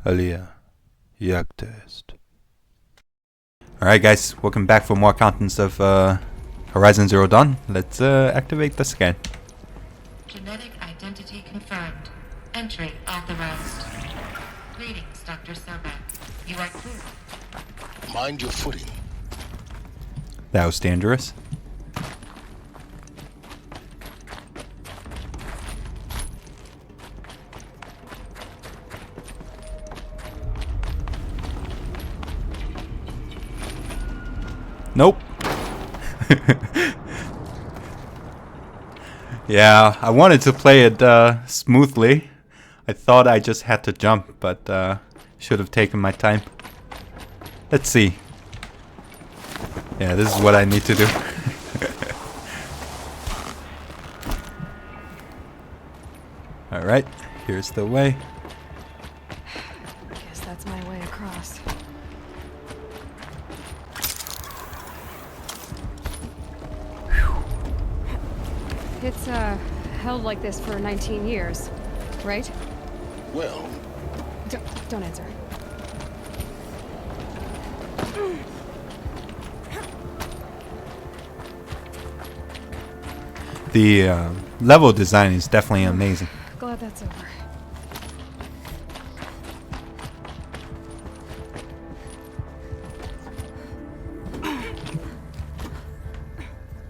AleaPlaysThrough. Alright guys, welcome back for more contents of Horizon Zero Dawn. Let's activate the scan. Genetic identity confirmed. Entry authorized. Greetings, Dr. Sobek. You are clear. Mind your footing. That was dangerous. Nope. Yeah, I wanted to play it smoothly. I thought I just had to jump, but should have taken my time. Let's see. Yeah, this is what I need to do. Alright, here's the way. Guess that's my way across. It's held like this for 19 years, right? Well, Don't answer. The level design is definitely amazing. Glad that's over.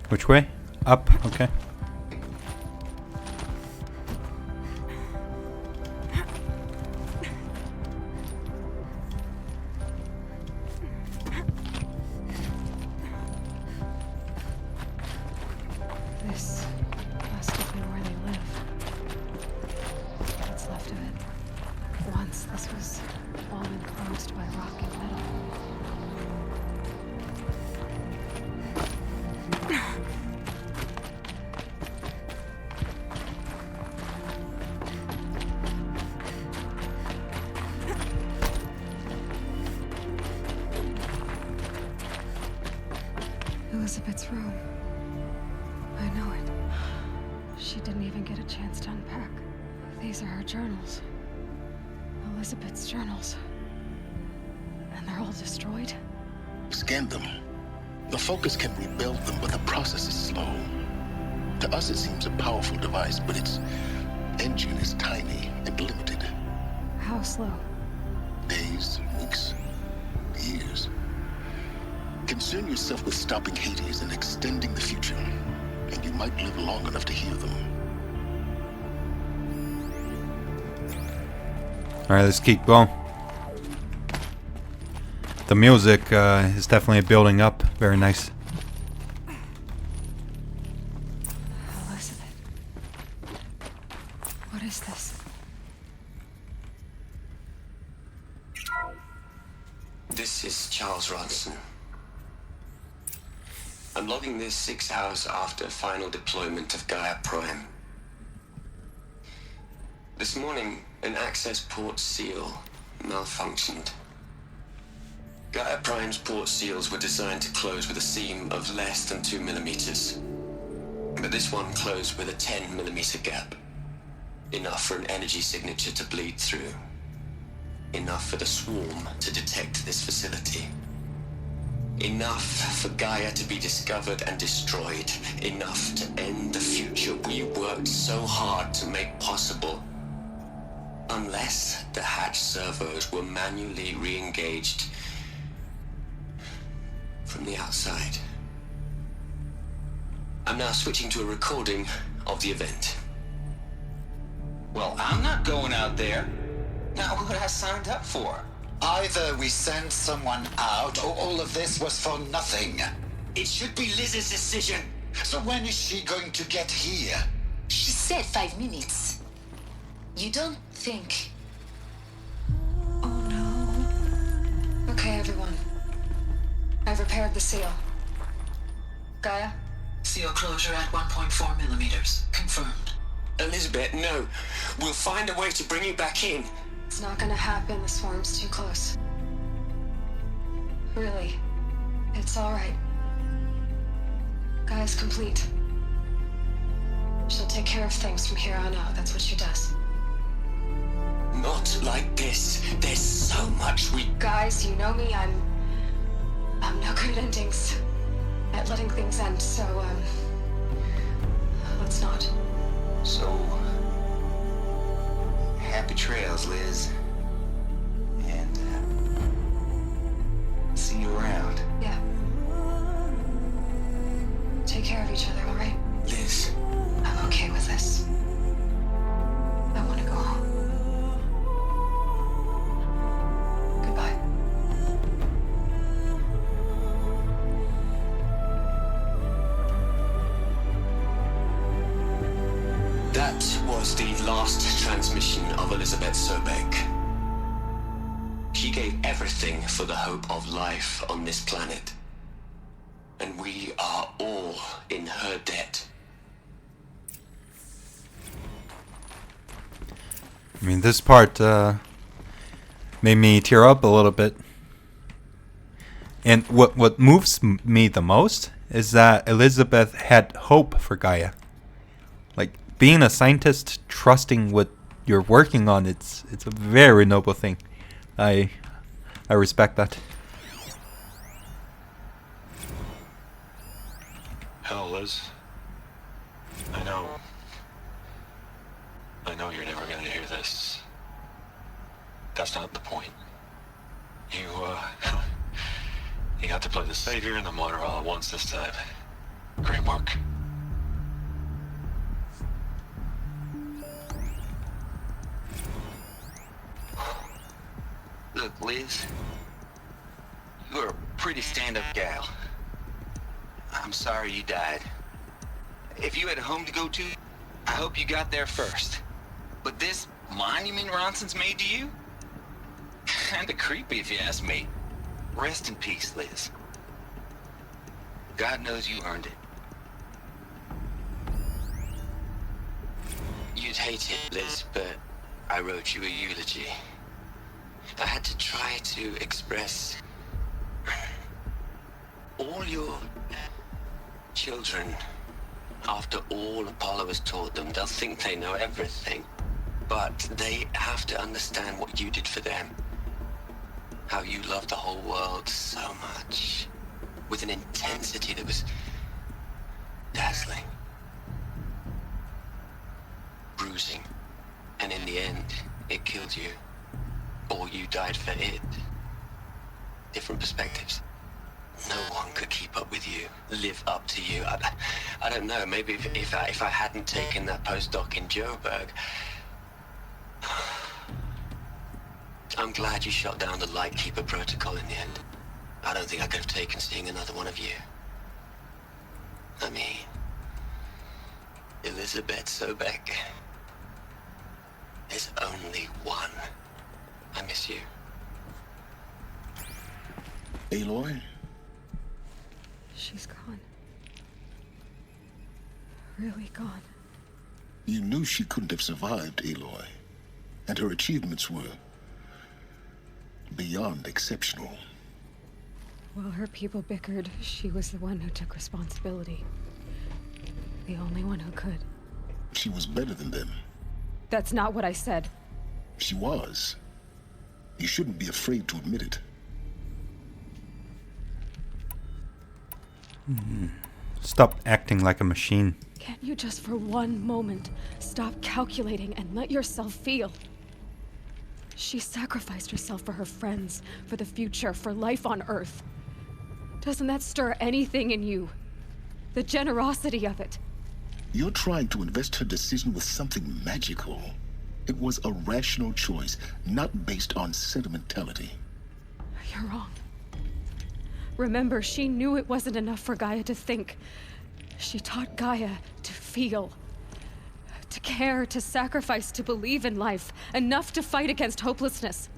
Which way? Up, okay. This must have been where they live. What's left of it. Once this was all enclosed by rock and metal. Elizabeth's room. I know it. She didn't even get a chance to unpack. These are her journals. Elizabeth's journals. And they're all destroyed? scan them. The Focus can rebuild them, but the process is slow. To us it seems a powerful device, but its engine is tiny and limited. How slow? Days, weeks, years. Concern yourself with stopping Hades and extending the future, and you might live long enough to hear them. Alright, let's keep going. The music is definitely building up. Very nice. Elizabeth. What is this? This is Charles Ronson. I'm logging this 6 hours after final deployment of Gaia Prime. This morning, an access port seal malfunctioned. Gaia Prime's port seals were designed to close with a seam of less than 2 millimeters. But this one closed with a 10 millimeter gap. Enough for an energy signature to bleed through. Enough for the swarm to detect this facility. Enough for Gaia to be discovered and destroyed. Enough to end the future we worked so hard to make possible. Unless the hatch servos were manually re-engaged from the outside. I'm now switching to a recording of the event. Well, I'm not going out there. Not what I signed up for. Either we send someone out, or all of this was for nothing. It should be Liz's decision. So when is she going to get here? She said 5 minutes. You don't think... Oh no. Okay, everyone. I've repaired the seal. Gaia? Seal closure at 1.4 millimeters. Confirmed. Elizabeth, no. We'll find a way to bring you back in. It's not gonna happen. The swarm's too close. Really. It's alright. Gaia's complete. She'll take care of things from here on out. That's what she does. Not like this. There's so much we... Guys, you know me, I'm no good at endings. At letting things end, so, let's not. So, happy trails, Liz. And, see you around. Yeah. Take care of each other, alright? Liz, I'm okay with this. I want to go home. Goodbye. that was the last transmission of Elizabeth Sobek. She gave everything for the hope of life on this planet. And we are all in her debt. I mean, this part made me tear up a little bit. And what moves me the most is that Elizabeth had hope for Gaia. Like, being a scientist, trusting what you're working on, it's a very noble thing. I respect that. Hell, Liz. I know you're never gonna hear this. That's not the point. You got to play the savior and the martyr all at once this time. Great work. Look, Liz, you're a pretty stand-up gal. I'm sorry you died. If you had a home to go to, I hope you got there first. But this monument Ronson's made to you? Kinda creepy if you ask me. Rest in peace, Liz. God knows you earned it. You'd hate it, Liz, but I wrote you a eulogy. I had to try to express all your children. After all Apollo has taught them, they'll think they know everything. But they have to understand what you did for them. How you loved the whole world so much. With an intensity that was dazzling. Bruising. And in the end, it killed you. Or you died for it. Different perspectives. No one could keep up with you, live up to you. I don't know, maybe if I hadn't taken that postdoc in Joburg. I'm glad you shot down the Lightkeeper protocol in the end. I don't think I could have taken seeing another one of you. I mean, Elizabeth Sobek. There's only one. I miss you. Aloy? She's gone. Really gone. You knew she couldn't have survived, Aloy. And her achievements were beyond exceptional. While her people bickered, she was the one who took responsibility. The only one who could. She was better than them. That's not what I said. She was. You shouldn't be afraid to admit it. Stop acting like a machine. Can't you just for one moment stop calculating and let yourself feel? She sacrificed herself for her friends, for the future, for life on Earth. Doesn't that stir anything in you? The generosity of it. You're trying to invest her decision with something magical. It was a rational choice, not based on sentimentality. You're wrong. Remember, she knew it wasn't enough for Gaia to think. She taught Gaia to feel. To care, to sacrifice, to believe in life. Enough to fight against hopelessness.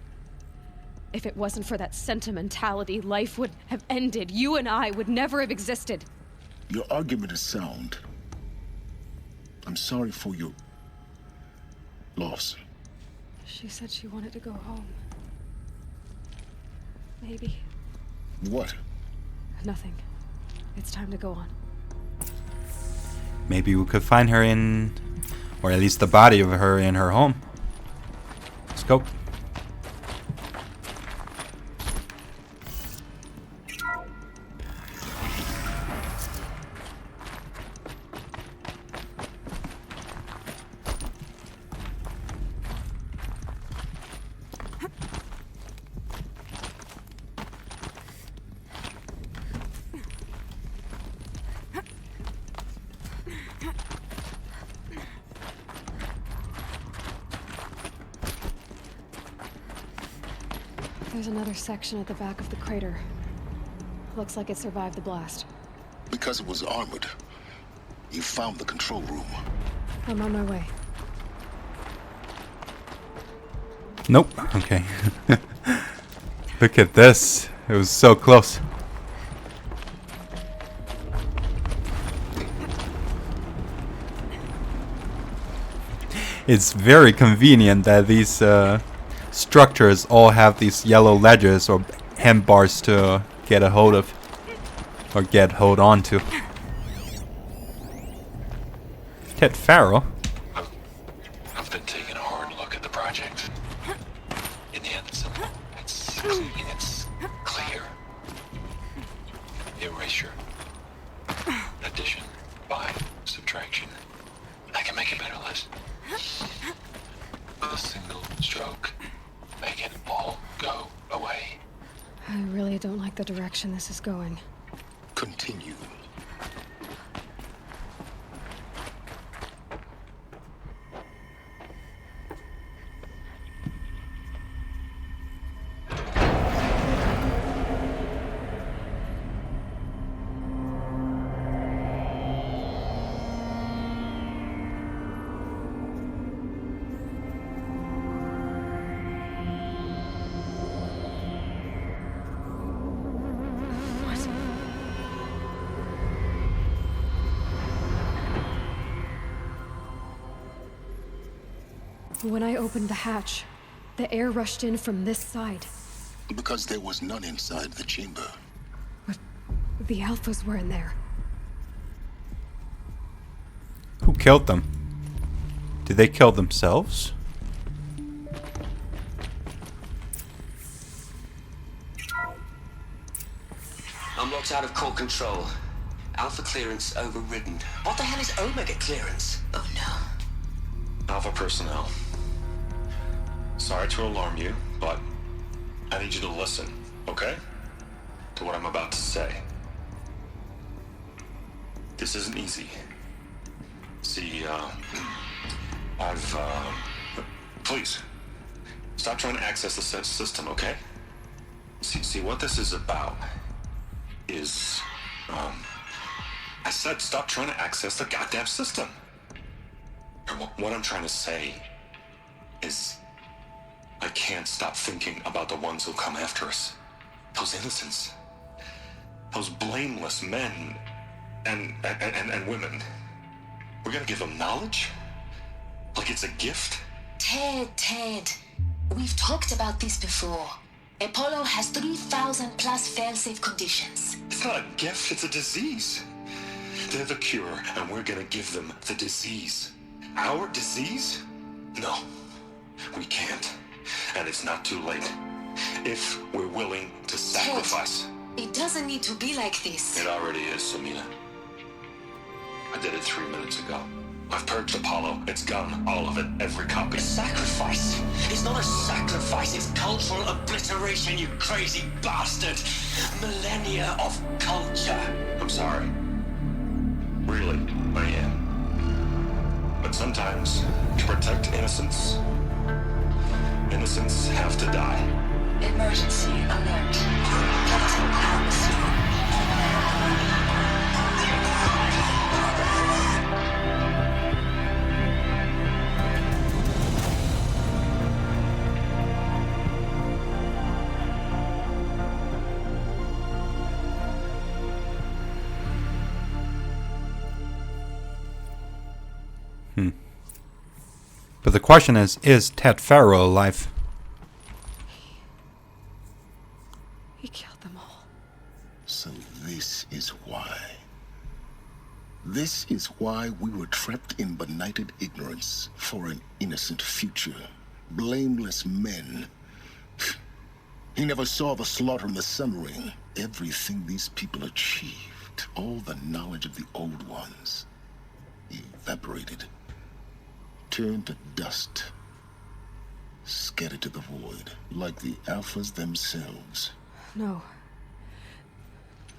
If it wasn't for that sentimentality, life would have ended. You and I would never have existed. Your argument is sound. I'm sorry for your loss. She said she wanted to go home. Maybe. What? Nothing. It's time to go on. Maybe we could find her in, or at least the body of her in her home. go. There's another section at the back of the crater. Looks like it survived the blast. Because it was armored, you found the control room. I'm on my way. Nope. Okay. Look at this. It was so close. It's very convenient that these structures all have these yellow ledges or handbars to get a hold of or hold on to. Ted Farrell? I've been taking a hard look at the project. In the end, it's simple. It's clean. It's clear. Erasure. Addition. By subtraction. I can make a better list. With a single stroke. Make it all go away. I really don't like the direction this is going. Continue. When I opened the hatch, the air rushed in from this side. Because there was none inside the chamber. But the Alphas were in there. Who killed them? Did they kill themselves? I'm locked out of core control. Alpha clearance overridden. What the hell is Omega clearance? Oh no. Alpha personnel. Sorry to alarm you, but I need you to listen, okay? To what I'm about to say. This isn't easy. See, please, stop trying to access the system, okay? See, what this is about is, I said stop trying to access the goddamn system. What I'm trying to say is I can't stop thinking about the ones who'll come after us. Those innocents. Those blameless men and women. We're gonna give them knowledge? Like it's a gift? Ted. We've talked about this before. Apollo has 3,000 plus fail-safe conditions. It's not a gift, it's a disease. They're the cure, and we're gonna give them the disease. Our disease? No, we can't. And it's not too late. If we're willing to sacrifice. Ted, it doesn't need to be like this. It already is, Samina. I did it 3 minutes ago. I've purged Apollo. It's gone. All of it. Every copy. A sacrifice? It's not a sacrifice, it's cultural obliteration, you crazy bastard! Millennia of culture. I'm sorry. Really, I am. But sometimes, to protect innocence, innocents have to die. Emergency alert. Captain Atmosphere. But the question is Ted Farrell alive? He killed them all. So this is why. This is why we were trapped in benighted ignorance for an innocent future. Blameless men. He never saw the slaughter in the Sun Ring. Everything these people achieved, all the knowledge of the old ones, evaporated, turned to dust, scattered to the void, like the Alphas themselves. No.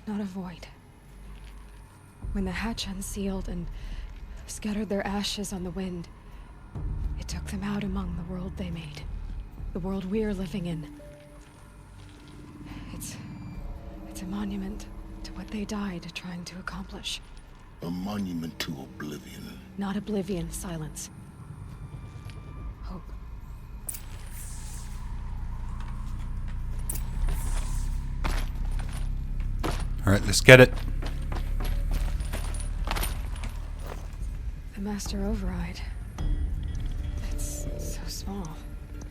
Not a void. When the hatch unsealed and scattered their ashes on the wind, it took them out among the world they made. The world we're living in. It's a monument to what they died trying to accomplish. A monument to oblivion. Not oblivion, silence. Hope. Alright, let's get it. The Master Override. It's so small.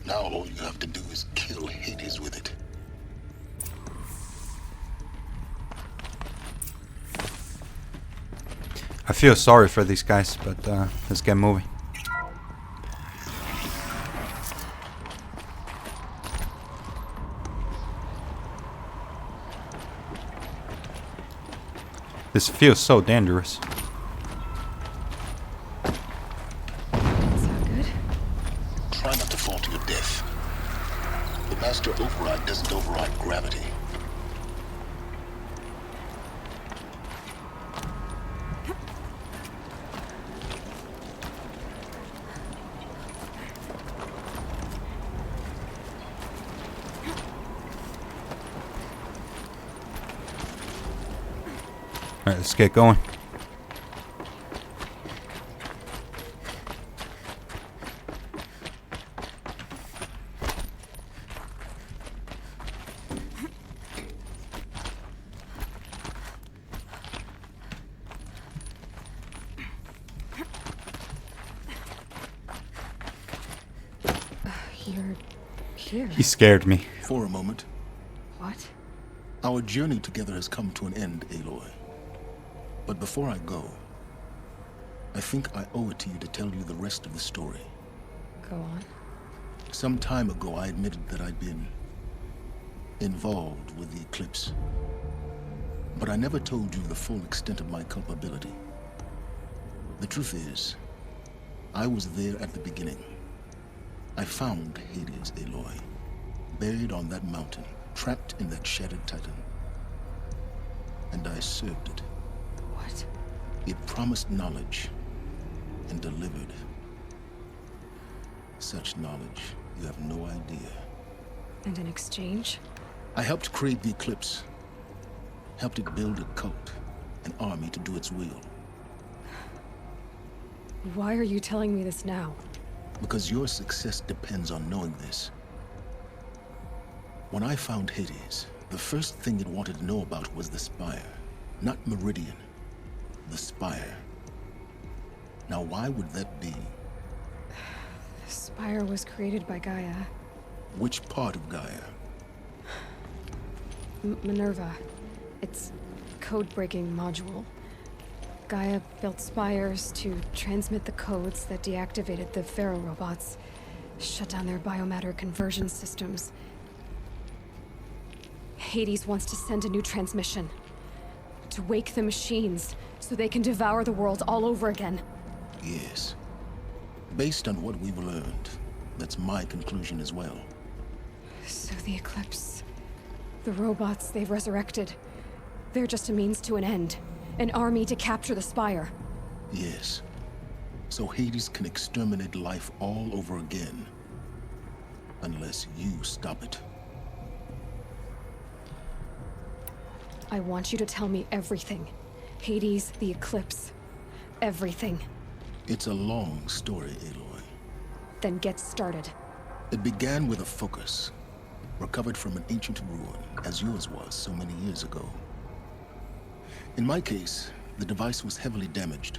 Now all you have to do is kill Hades with it. I feel sorry for these guys, but let's get moving. This feels so dangerous. Is that good? Try not to fall to your death. The Master Override doesn't override gravity. Alright, let's get going. You're here. He scared me. For a moment, What? our journey together has come to an end, Aloy. But before I go, I think I owe it to you to tell you the rest of the story. Go on. Some time ago, I admitted that I'd been involved with the eclipse. But I never told you the full extent of my culpability. The truth is, I was there at the beginning. I found Hades, Aloy, buried on that mountain, trapped in that shattered titan. And I served it. What? It promised knowledge and delivered. Such knowledge, you have no idea. And in exchange? I helped create the eclipse. Helped it build a cult, an army to do its will. Why are you telling me this now? Because your success depends on knowing this. When I found Hades, the first thing it wanted to know about was the Spire. Not Meridian. The Spire. Now why would that be? The Spire was created by Gaia. Which part of Gaia? Minerva. It's a code-breaking module. Gaia built spires to transmit the codes that deactivated the Pharaoh robots, shut down their biomatter conversion systems. Hades wants to send a new transmission. To wake the machines, so they can devour the world all over again. Yes. Based on what we've learned, that's my conclusion as well. So the Eclipse... the robots they've resurrected... they're just a means to an end. An army to capture the Spire. Yes. So Hades can exterminate life all over again. Unless you stop it. I want you to tell me everything. Hades, the Eclipse. Everything. It's a long story, Aloy. Then get started. It began with a focus. Recovered from an ancient ruin, as yours was so many years ago. In my case, the device was heavily damaged.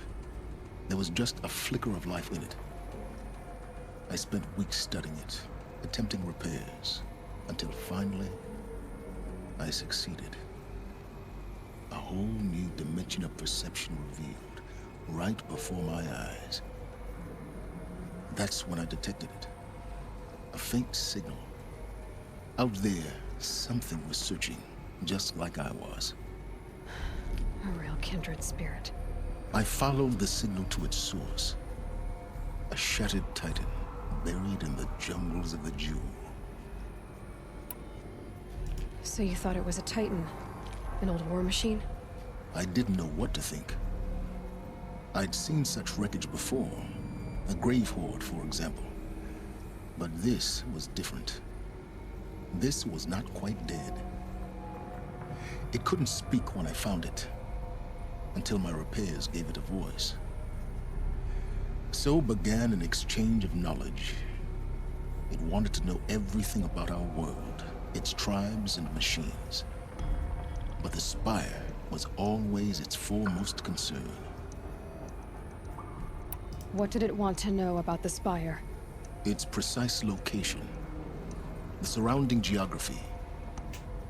There was just a flicker of life in it. I spent weeks studying it, attempting repairs, until finally, I succeeded. A whole new dimension of perception revealed, right before my eyes. That's when I detected it. faint signal. Out there, something was searching, just like I was. A real kindred spirit. I followed the signal to its source. A shattered titan, buried in the jungles of the Jewel. So you thought it was a titan? An old war machine? I didn't know what to think. I'd seen such wreckage before. A grave hoard, for example. But this was different. This was not quite dead. It couldn't speak when I found it, until my repairs gave it a voice. So began an exchange of knowledge. It wanted to know everything about our world, its tribes and machines. But the Spire was always its foremost concern. What did it want to know about the Spire? Its precise location, the surrounding geography,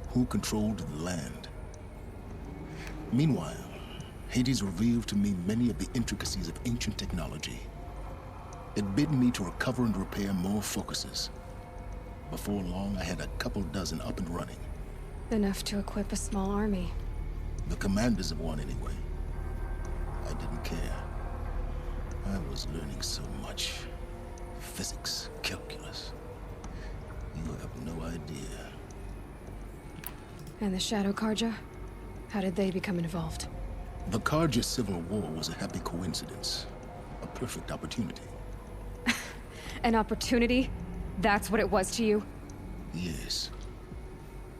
who controlled the land. Meanwhile, Hades revealed to me many of the intricacies of ancient technology. It bid me to recover and repair more focuses. Before long, I had a couple dozen up and running. Enough to equip a small army. The commanders of one, anyway. I didn't care. I was learning so much. Physics, calculus. You have no idea. And the Shadow Karja? How did they become involved? The Karja Civil War was a happy coincidence. A perfect opportunity. An opportunity? That's what it was to you? Yes.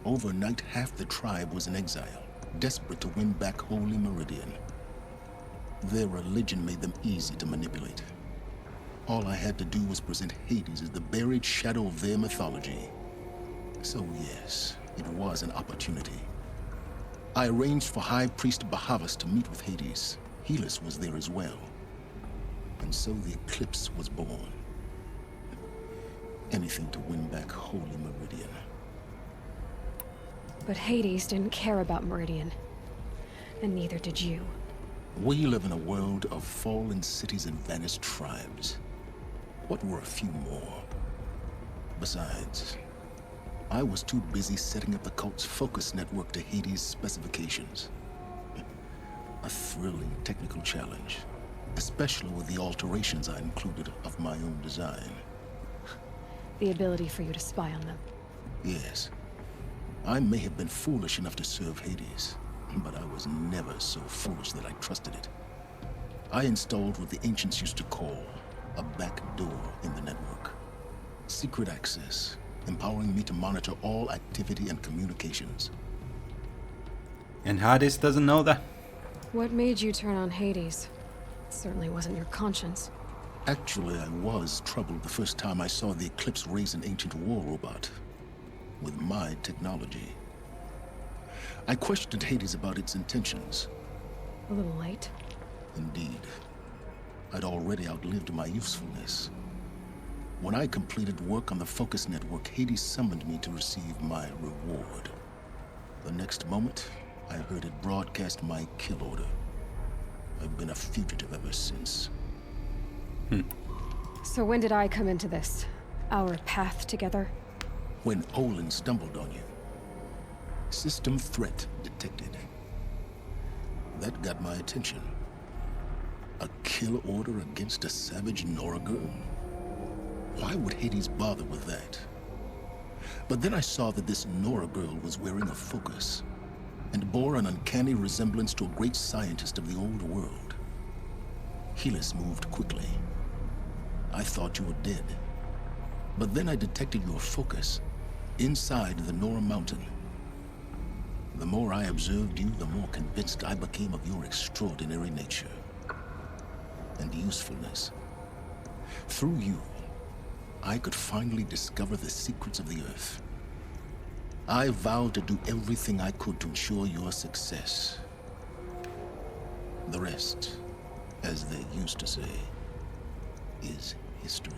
Overnight, half the tribe was in exile, desperate to win back Holy Meridian. Their religion made them easy to manipulate. All I had to do was present Hades as the buried shadow of their mythology. So yes, it was an opportunity. I arranged for High Priest Bahavas to meet with Hades. Helis was there as well. And so the eclipse was born. Anything to win back Holy Meridian. But Hades didn't care about Meridian. And neither did you. We live in a world of fallen cities and vanished tribes. What were a few more? Besides, I was too busy setting up the cult's focus network to Hades' specifications. A thrilling technical challenge, especially with the alterations I included of my own design. The ability for you to spy on them. Yes. I may have been foolish enough to serve Hades, but I was never so foolish that I trusted it. I installed what the ancients used to call a back door in the network. Secret access, empowering me to monitor all activity and communications. And Hades doesn't know that? What made you turn on Hades? It certainly wasn't your conscience. Actually, I was troubled the first time I saw the Eclipse raise an ancient war robot. With my technology. I questioned Hades about its intentions. A little late. Indeed. I'd already outlived my usefulness. When I completed work on the Focus Network, Hades summoned me to receive my reward. The next moment, I heard it broadcast my kill order. I've been a fugitive ever since. So when did I come into this? Our path together? When Olin stumbled on you. System threat detected. That got my attention. A kill order against a savage Nora girl? Why would Hades bother with that? But then I saw that this Nora girl was wearing a focus, and bore an uncanny resemblance to a great scientist of the old world. Helis moved quickly. I thought you were dead. But then I detected your focus inside the Nora mountain. The more I observed you, the more convinced I became of your extraordinary nature and usefulness. Through you, I could finally discover the secrets of the Earth. I vowed to do everything I could to ensure your success. The rest, as they used to say, is history.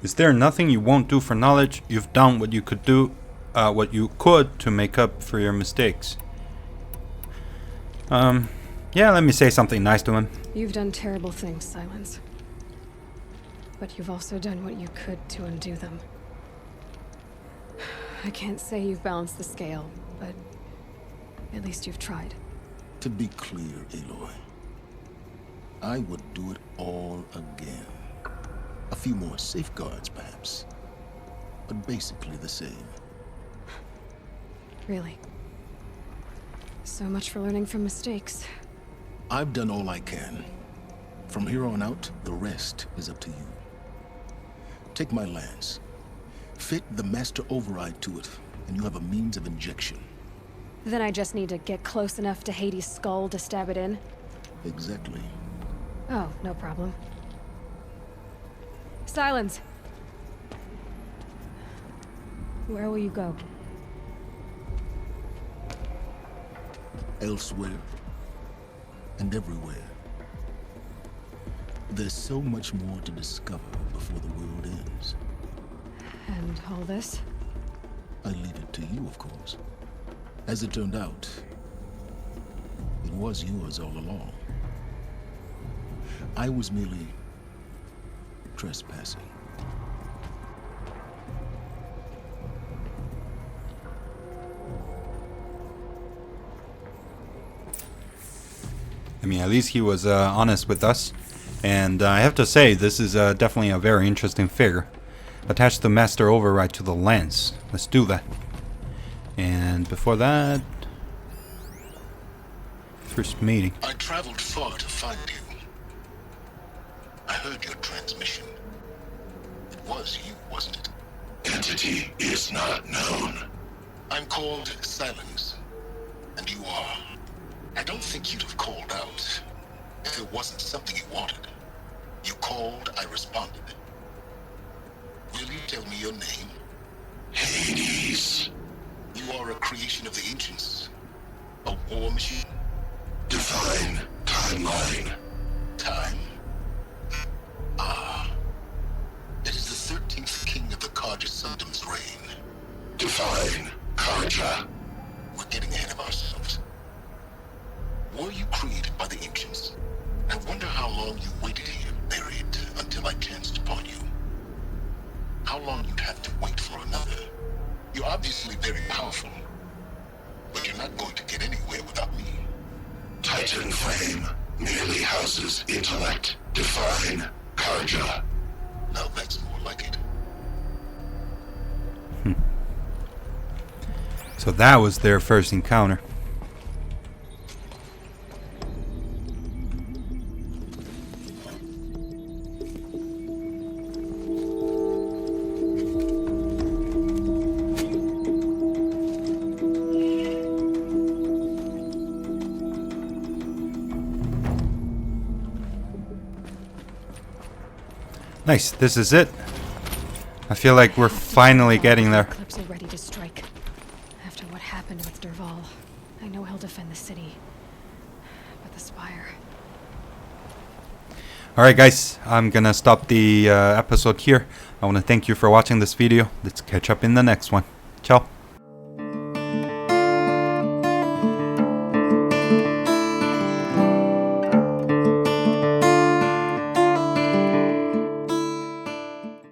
Is there nothing you won't do for knowledge? You've done what you could do, what you could to make up for your mistakes. Yeah, let me say something nice to him. You've done terrible things, Silence. but you've also done what you could to undo them. I can't say you've balanced the scale, but at least you've tried. To be clear, Aloy, I would do it all again. A few more safeguards, perhaps, but basically the same. Really? So much for learning from mistakes. I've done all I can. From here on out, the rest is up to you. Take my lance. Fit the master override to it, and you have a means of injection. Then I just need to get close enough to Hades' skull to stab it in? Exactly. Oh, no problem. Silence! Where will you go? Elsewhere. And everywhere. There's so much more to discover before the world ends. And all this? I leave it to you, of course. As it turned out, it was yours all along. I was merely trespassing. I mean, at least he was honest with us. And I have to say, this is definitely a very interesting figure. Attach the master override to the lens. Let's do that. And before that, first meeting. I traveled far to find you. I heard your transmission. It was you, wasn't it? Entity is not known. I'm called Silence, and you are. I don't think you'd have called out if it wasn't something you wanted. You called, I responded. Will you tell me your name? Hades. You are a creation of the ancients. A war machine. Define timeline. Time? Ah. It is the 13th king of the Karja Sundam's reign. Define Karja. We're getting ahead of ourselves. Were you created by the ancients? I wonder how long you waited here, buried, until I chanced upon you. How long you'd have to wait for another. You're obviously very powerful, but you're not going to get anywhere without me. Titan Flame merely houses intellect. Define Karja. Now that's more like it. So that was their first encounter. Nice, this is it. I feel like we're finally getting there. Eclipse are ready to strike. After what happened with Derval, I know he'll defend the city. But the Spire... Alright guys, I'm gonna stop the episode here. I want to thank you for watching this video. Let's catch up in the next one. Ciao.